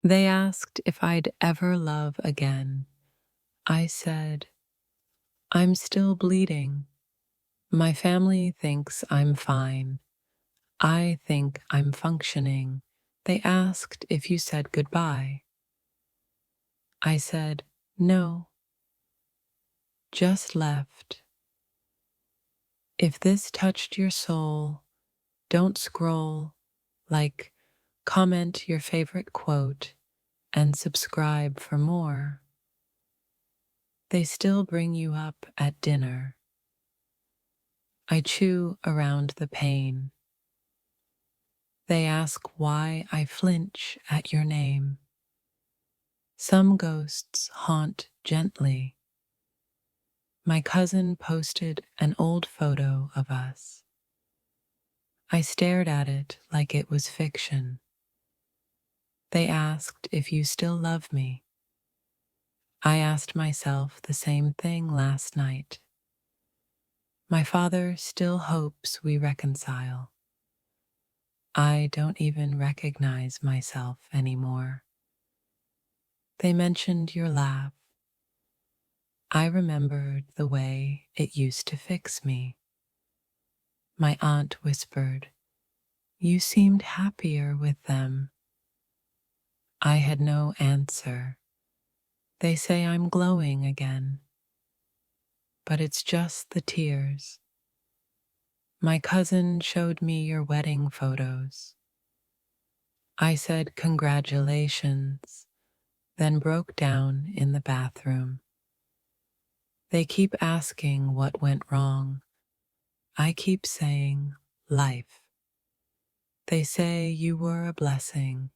They asked if I'd ever love again. I said, I'm still bleeding. My family thinks I'm fine. I think I'm functioning. They asked if you said goodbye. I said, no, just left. If this touched your soul, don't scroll, like, comment your favorite quote, and subscribe for more. They still bring you up at dinner. I chew around the pain. They ask why I flinch at your name. Some ghosts haunt gently. My cousin posted an old photo of us. I stared at it like it was fiction. They asked if you still love me. I asked myself the same thing last night. My father still hopes we reconcile. I don't even recognize myself anymore. They mentioned your laugh. I remembered the way it used to fix me. My aunt whispered, you seemed happier with them. I had no answer. They say I'm glowing again. But it's just the tears. My cousin showed me your wedding photos. I said congratulations, then broke down in the bathroom. They keep asking what went wrong. I keep saying life. They say you were a blessing.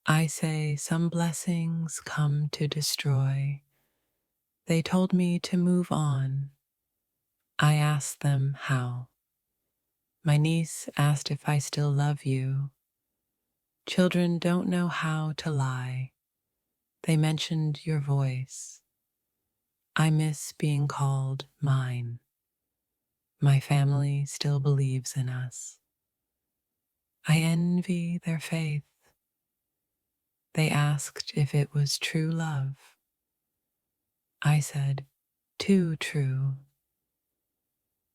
I say some blessings come to destroy. They told me to move on. I asked them how. My niece asked if I still love you. Children don't know how to lie. They mentioned your voice. I miss being called mine. My family still believes in us. I envy their faith. They asked if it was true love. I said, too true.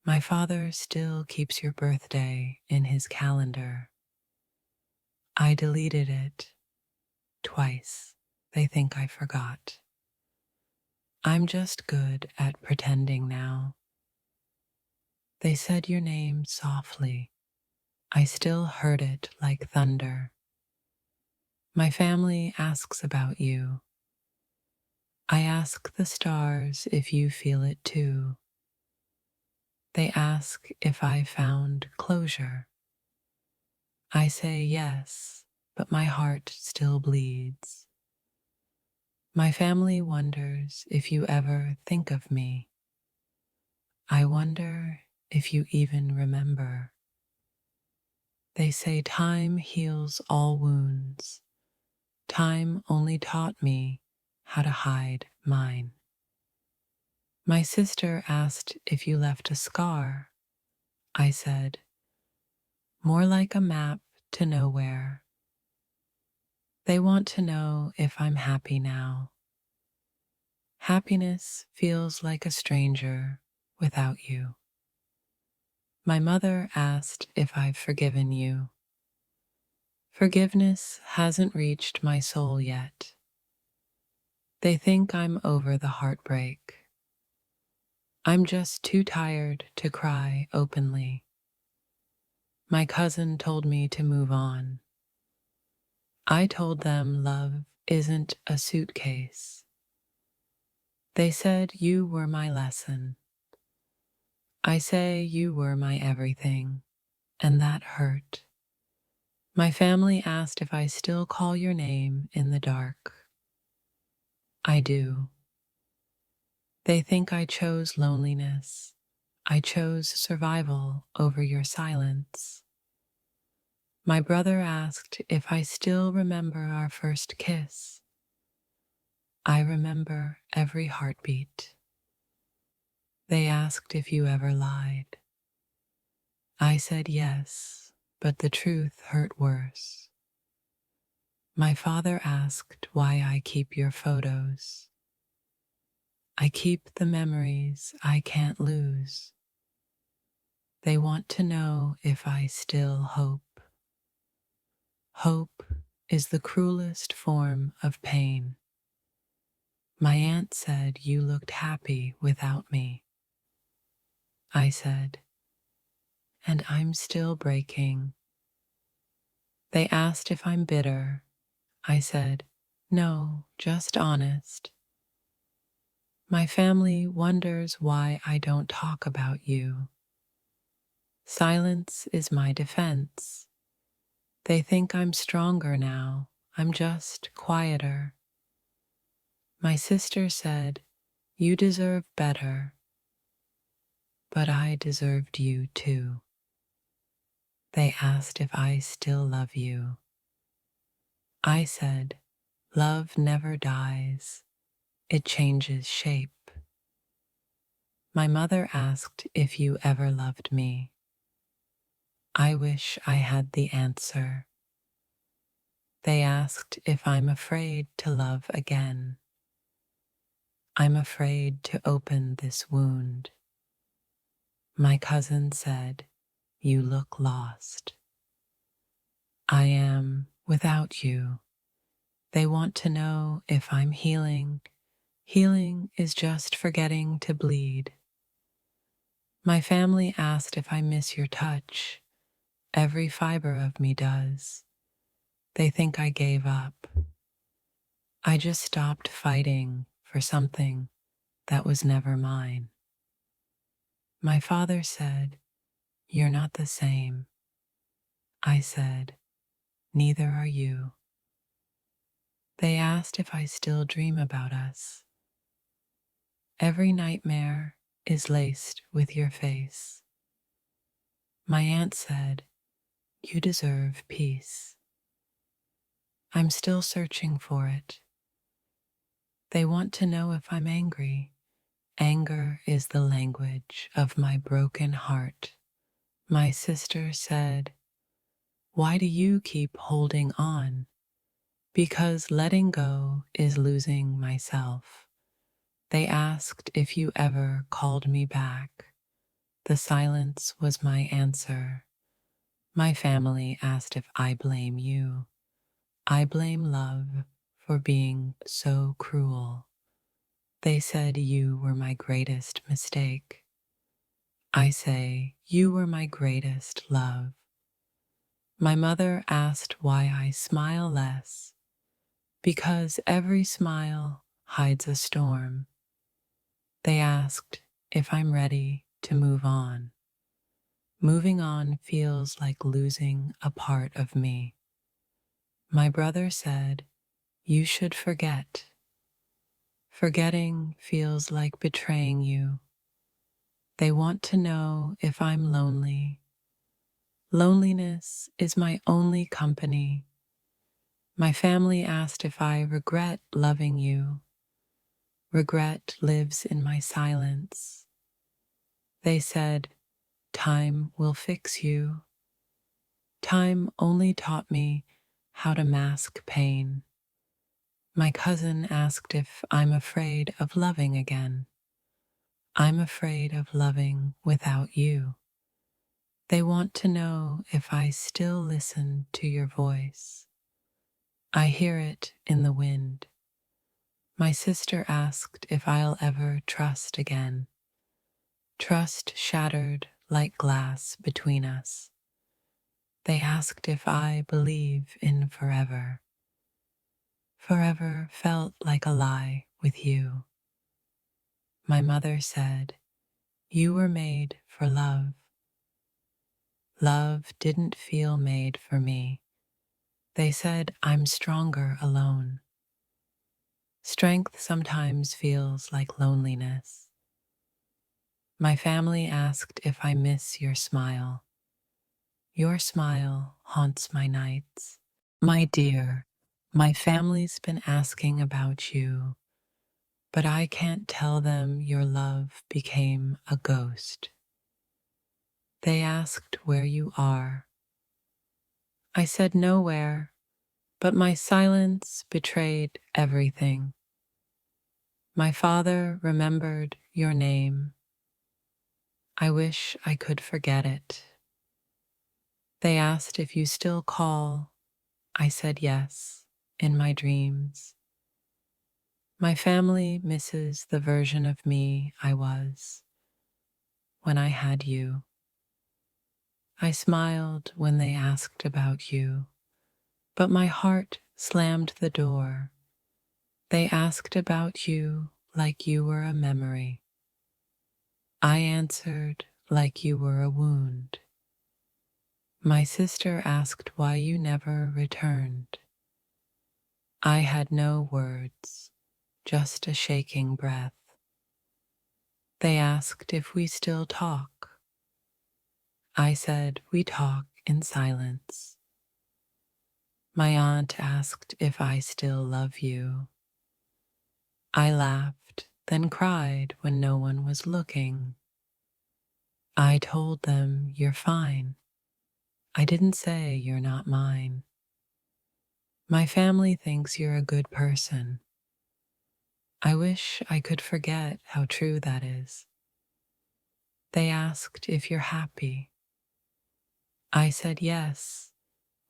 My father still keeps your birthday in his calendar. I deleted it twice. They think I forgot. I'm just good at pretending now. They said your name softly. I still heard it like thunder. My family asks about you. I ask the stars if you feel it too. They ask if I found closure. I say yes, but my heart still bleeds. My family wonders if you ever think of me. I wonder if you even remember. They say time heals all wounds. Time only taught me how to hide mine. My sister asked if you left a scar. I said, more like a map to nowhere. They want to know if I'm happy now. Happiness feels like a stranger without you. My mother asked if I've forgiven you. Forgiveness hasn't reached my soul yet. They think I'm over the heartbreak. I'm just too tired to cry openly. My cousin told me to move on. I told them love isn't a suitcase. They said you were my lesson. I say you were my everything, and that hurt. My family asked if I still call your name in the dark. I do. They think I chose loneliness. I chose survival over your silence. My brother asked if I still remember our first kiss. I remember every heartbeat. They asked if you ever lied. I said yes, but the truth hurt worse. My father asked why I keep your photos. I keep the memories I can't lose. They want to know if I still hope. Hope is the cruelest form of pain. My aunt said you looked happy without me. I said, and I'm still breaking. They asked if I'm bitter. I said, no, just honest. My family wonders why I don't talk about you. Silence is my defense. They think I'm stronger now. I'm just quieter. My sister said, you deserve better. But I deserved you too. They asked if I still love you. I said, love never dies. It changes shape. My mother asked if you ever loved me. I wish I had the answer. They asked if I'm afraid to love again. I'm afraid to open this wound. My cousin said, you look lost. I am without you. They want to know if I'm healing. Healing is just forgetting to bleed. My family asked if I miss your touch. Every fiber of me does. They think I gave up. I just stopped fighting for something that was never mine. My father said, you're not the same. I said, neither are you. They asked if I still dream about us. Every nightmare is laced with your face. My aunt said, you deserve peace. I'm still searching for it. They want to know if I'm angry. Anger is the language of my broken heart. My sister said, why do you keep holding on? Because letting go is losing myself. They asked if you ever called me back. The silence was my answer. My family asked if I blame you. I blame love for being so cruel. They said you were my greatest mistake. I say you were my greatest love. My mother asked why I smile less. Because every smile hides a storm. They asked if I'm ready to move on. Moving on feels like losing a part of me. My brother said, you should forget. Forgetting feels like betraying you. They want to know if I'm lonely. Loneliness is my only company. My family asked if I regret loving you. Regret lives in my silence. They said, time will fix you. Time only taught me how to mask pain. My cousin asked if I'm afraid of loving again. I'm afraid of loving without you. They want to know if I still listen to your voice. I hear it in the wind. My sister asked if I'll ever trust again. Trust shattered like glass between us. They asked if I believe in forever. Forever felt like a lie with you. My mother said, you were made for love. Love didn't feel made for me. They said I'm stronger alone. Strength sometimes feels like loneliness. My family asked if I miss your smile. Your smile haunts my nights. My dear, my family's been asking about you, but I can't tell them your love became a ghost. They asked where you are. I said nowhere. But my silence betrayed everything. My father remembered your name. I wish I could forget it. They asked if you still call. I said yes, in my dreams. My family misses the version of me I was when I had you. I smiled when they asked about you, but my heart slammed the door. They asked about you like you were a memory. I answered like you were a wound. My sister asked why you never returned. I had no words, just a shaking breath. They asked if we still talk. I said we talk in silence. My aunt asked if I still love you. I laughed, then cried when no one was looking. I told them you're fine. I didn't say you're not mine. My family thinks you're a good person. I wish I could forget how true that is. They asked if you're happy. I said yes,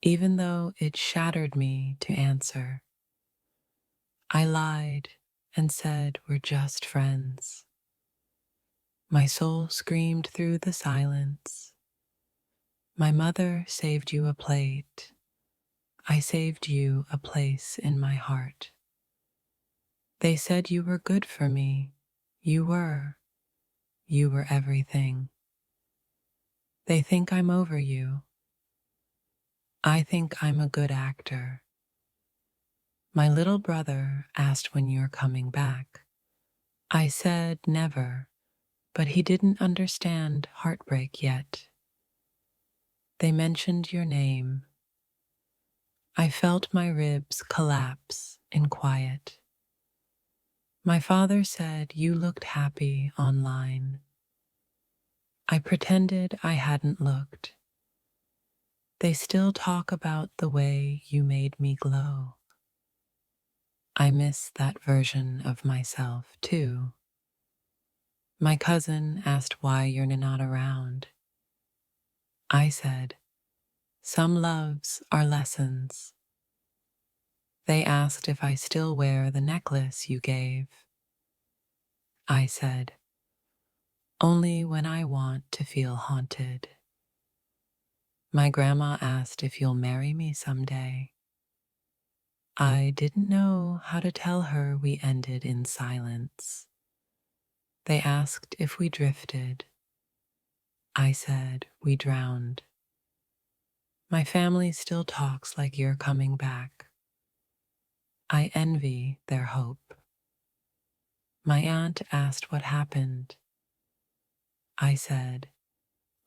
even though it shattered me to answer. I lied and said we're just friends. My soul screamed through the silence. My mother saved you a plate. I saved you a place in my heart. They said you were good for me. You were. You were everything. They think I'm over you. I think I'm a good actor. My little brother asked when you're coming back. I said never, but he didn't understand heartbreak yet. They mentioned your name. I felt my ribs collapse in quiet. My father said you looked happy online. I pretended I hadn't looked. They still talk about the way you made me glow. I miss that version of myself, too. My cousin asked why you're not around. I said, some loves are lessons. They asked if I still wear the necklace you gave. I said, only when I want to feel haunted. My grandma asked if you'll marry me someday. I didn't know how to tell her we ended in silence. They asked if we drifted. I said we drowned. My family still talks like you're coming back. I envy their hope. My aunt asked what happened. I said,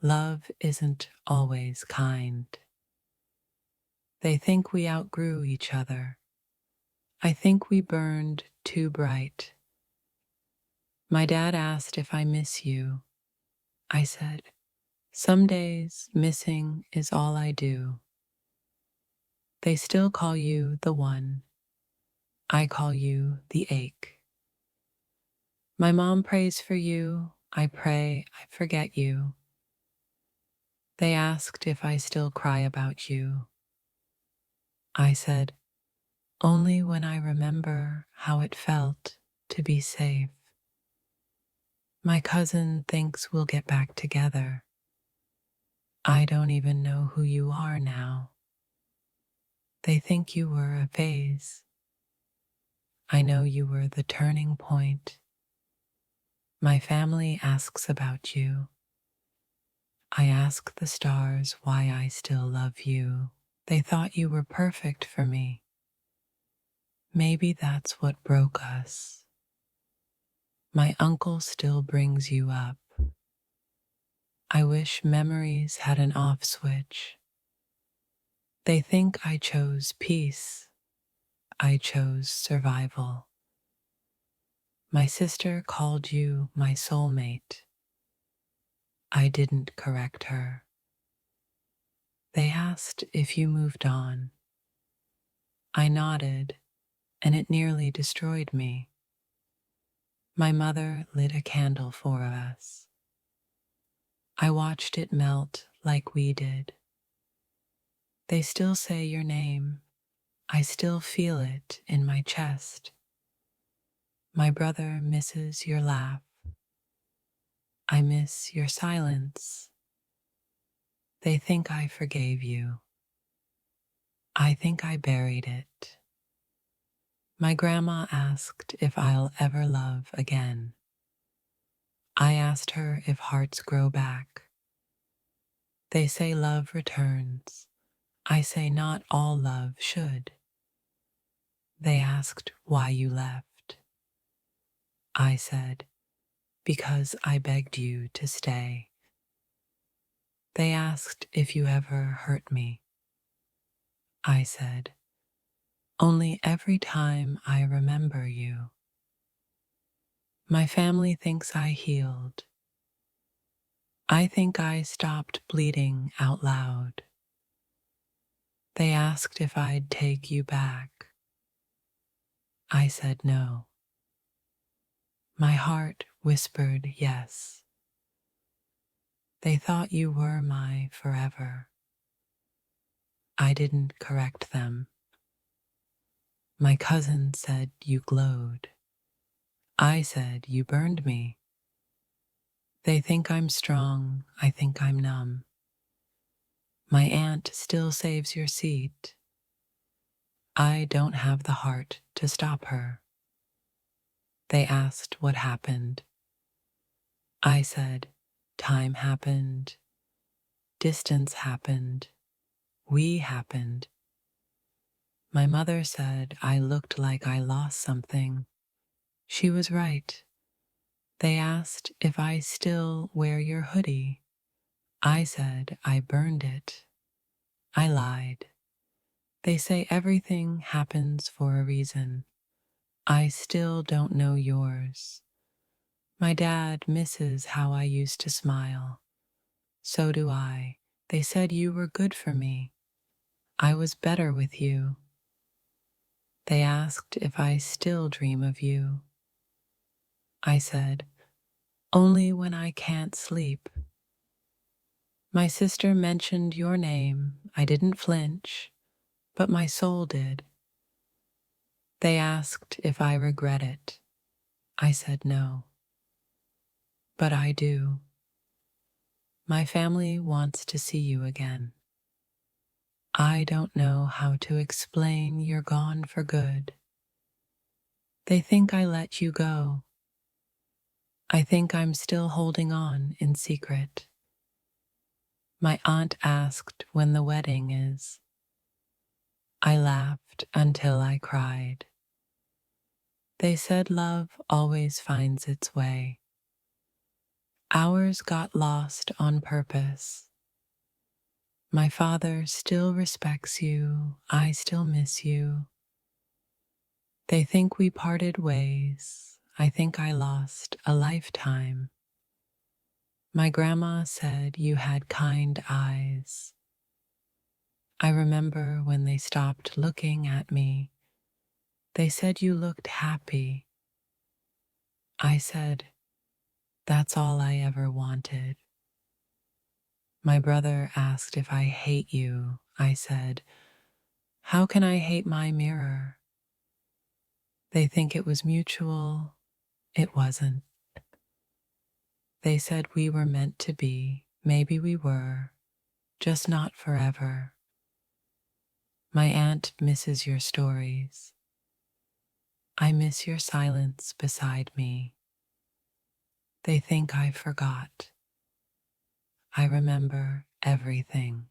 love isn't always kind. They think we outgrew each other. I think we burned too bright. My dad asked if I miss you. I said, some days missing is all I do. They still call you the one. I call you the ache. My mom prays for you. I pray I forget you. They asked if I still cry about you. I said, only when I remember how it felt to be safe. My cousin thinks we'll get back together. I don't even know who you are now. They think you were a phase. I know you were the turning point. My family asks about you. I ask the stars why I still love you. They thought you were perfect for me. Maybe that's what broke us. My uncle still brings you up. I wish memories had an off switch. They think I chose peace. I chose survival. My sister called you my soulmate. I didn't correct her. They asked if you moved on. I nodded, and it nearly destroyed me. My mother lit a candle for us. I watched it melt like we did. They still say your name. I still feel it in my chest. My brother misses your laugh. I miss your silence. They think I forgave you. I think I buried it. My grandma asked if I'll ever love again. I asked her if hearts grow back. They say love returns. I say not all love should. They asked why you left. I said, because I begged you to stay. They asked if you ever hurt me. I said, only every time I remember you. My family thinks I healed. I think I stopped bleeding out loud. They asked if I'd take you back. I said no. My heart whispered yes. They thought you were my forever. I didn't correct them. My cousin said you glowed. I said you burned me. They think I'm strong. I think I'm numb. My aunt still saves your seat. I don't have the heart to stop her. They asked what happened. I said, time happened. Distance happened. We happened. My mother said I looked like I lost something. She was right. They asked if I still wear your hoodie. I said I burned it. I lied. They say everything happens for a reason. I still don't know yours. My dad misses how I used to smile. So do I. They said you were good for me. I was better with you. They asked if I still dream of you. I said, only when I can't sleep. My sister mentioned your name. I didn't flinch, but my soul did. They asked if I regret it. I said no. But I do. My family wants to see you again. I don't know how to explain you're gone for good. They think I let you go. I think I'm still holding on in secret. My aunt asked when the wedding is. I laughed until I cried. They said love always finds its way. Ours got lost on purpose. My father still respects you. I still miss you. They think we parted ways. I think I lost a lifetime. My grandma said you had kind eyes. I remember when they stopped looking at me. They said you looked happy. I said, that's all I ever wanted. My brother asked if I hate you. I said, how can I hate my mirror? They think it was mutual. It wasn't. They said we were meant to be. Maybe we were, just not forever. My aunt misses your stories. I miss your silence beside me. They think I forgot. I remember everything.